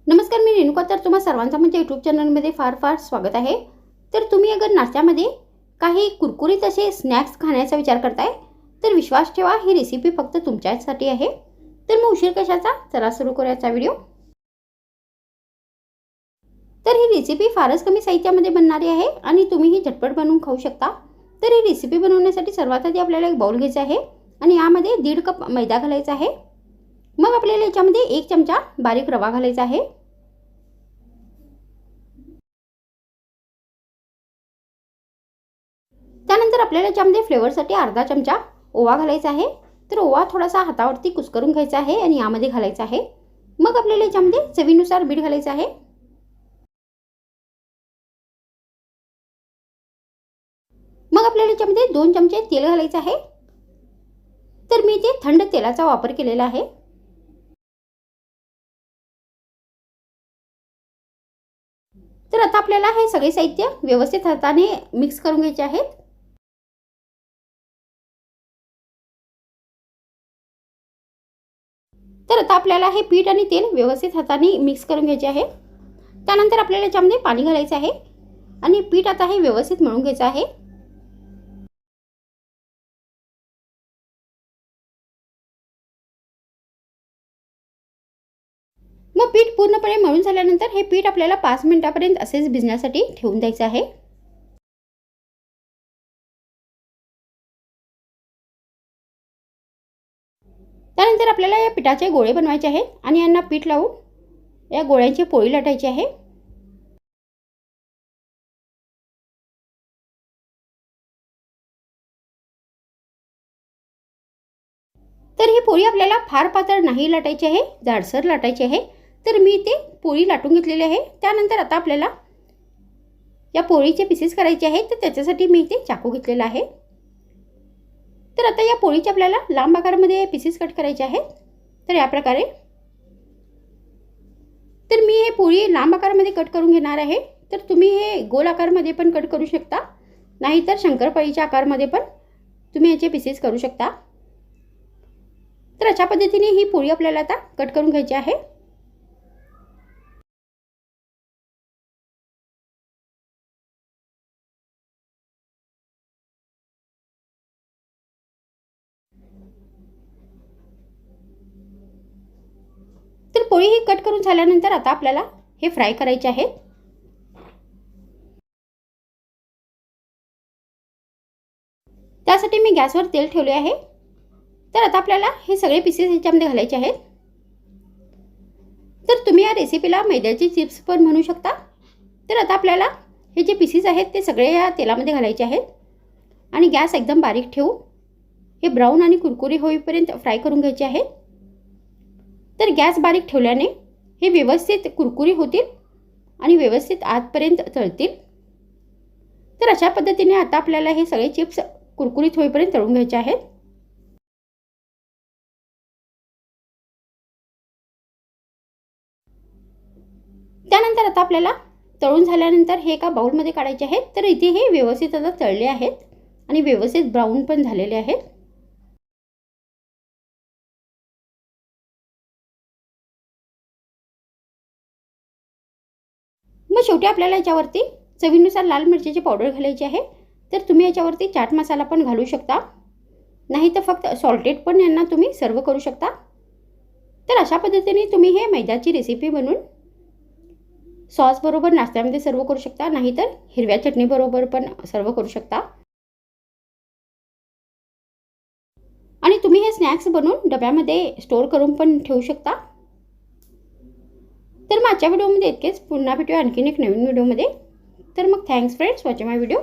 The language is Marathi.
नमस्कार, मी रेणुका. तर तुम्हा सर्वांचं म्हणजे यूट्यूब चॅनलमध्ये फार फार स्वागत आहे. तर तुम्ही अगर नाश्त्यामध्ये काही कुरकुरीत असे स्नॅक्स खाण्याचा विचार करताय तर विश्वास ठेवा, ही रेसिपी फक्त तुमच्यासाठी आहे. तर मग उशीर कशाचा, चला सुरू करूयाचा व्हिडिओ. तर ही रेसिपी फारच कमी साहित्यामध्ये बनणारी आहे आणि तुम्ही ही झटपट बनवून खाऊ शकता. तर ही रेसिपी बनवण्यासाठी सर्वात आधी आपल्याला एक बाउल घ्यायचा आहे आणि यामध्ये 1.5 कप मैदा घालायचा आहे. मग आपल्याला याच्यामध्ये 1 चमचा बारीक रवा घालायचा आहे. त्यानंतर आपल्याला याच्यामध्ये फ्लेवरसाठी अर्धा चमचा ओवा घालायचा आहे. तर ओवा थोडासा हातावरती कुस्करून घ्यायचा आहे आणि यामध्ये घालायचा आहे. मग आपल्याला याच्यामध्ये चवीनुसार मीठ घालायचं आहे. मग आपल्याला याच्यामध्ये 2 चमचे तेल घालायचं आहे. तर मी ते थंड तेलाचा वापर केलेला आहे. तर आता आपल्याला हे सगळे साहित्य व्यवस्थित हाताने मिक्स करून घ्यायचे आहेत. तर आता आपल्याला हे पीठ आणि तेल व्यवस्थित हाताने मिक्स करून घ्यायचे आहे. त्यानंतर आपल्याला याच्यामध्ये पाणी घालायचं आहे आणि पीठ आता हे व्यवस्थित मळून घ्यायचं आहे. मग पीठ पूर्णपणे मळून झाल्यानंतर हे पीठ आपल्याला 5 मिनिटापर्यंत असेच भिजण्यासाठी ठेवून द्यायचं आहे. त्यानंतर आपल्याला या पिठाचे गोळे बनवायचे आहेत आणि यांना पीठ लावून या गोळ्यांची पोळी लाटायची आहे. तर ही पोळी आपल्याला फार पातळ नाही लाटायची आहे, जाडसर लाटायची आहे. तर मी ते पोळी लाटून घेतलेली आहे. त्यानंतर आता आपल्याला या पोळीचे पीसेस करायचे आहेत, तर त्याच्यासाठी मी इथे चाकू घेतलेला आहे. तर आता या पोळीचे आपल्याला लांब आकारामध्ये पीसेस कट करायचे आहेत. तर या प्रकारे तर मी हे पोळी लांब आकारामध्ये कट करून घेणार आहे. तर तुम्ही हे गोल आकारामध्ये पण कट करू शकता, नाहीतर शंकरपाळीच्या आकारामध्ये पण तुम्ही याचे पीसेस करू शकता. तर अशा पद्धतीने ही पोळी आपल्याला आता कट करून घ्यायची आहे. तर पोळी ही कट करून झाल्यानंतर आता आपल्याला हे फ्राय करायचे आहे. त्यासाठी मी गॅसवर तेल ठेवले आहे. तर आता आपल्याला हे सगळे पीसेस ह्याच्यामध्ये घालायचे आहेत. तर तुम्ही या रेसिपीला मैद्याचे चिप्स पण म्हणू शकता. तर आता आपल्याला हे जे पीसेस आहेत ते सगळे या तेलामध्ये घालायचे आहेत आणि गॅस एकदम बारीक ठेवू हे ब्राऊन आणि कुरकुरी होईपर्यंत फ्राय करून घ्यायचे आहेत. तर गॅस बारीक ठेवल्याने हे व्यवस्थित कुरकुरी होतील आणि व्यवस्थित आतपर्यंत तळतील. तर अशा पद्धतीने आता आपल्याला हे सगळे चिप्स कुरकुरीत होईपर्यंत तळून घ्यायचे आहेत. त्यानंतर आता आपल्याला तळून झाल्यानंतर हे एका बाउलमध्ये काढायचे आहेत. तर इथे हे व्यवस्थित आता तळले आहेत आणि व्यवस्थित ब्राऊन पण झालेले आहेत. मग शेवटी आपल्याला याच्यावरती चवीनुसार लाल मिरचीची पावडर घालायची आहे. तर तुम्ही याच्यावरती चाट मसाला पण घालू शकता, नाही तर फक्त सॉल्टेड पण यांना तुम्ही सर्व करू शकता. तर अशा पद्धतीने तुम्ही हे मैद्याची रेसिपी बनवून सॉस बरोबर नाश्त्यामध्ये सर्व करू शकता, नाहीतर हिरव्या चटणी बरोबर पण सर्व करू शकता. आणि तुम्ही हे स्नॅक्स बनवून डब्यामध्ये स्टोअर करून पण ठेवू शकता. तर मग आजच्या व्हिडिओमध्ये इतकेच. पुन्हा भेटूया आणखीन एक नवीन व्हिडिओमध्ये. तर मग थँक्स फ्रेंड्स वॉचिंग माय व्हिडिओ.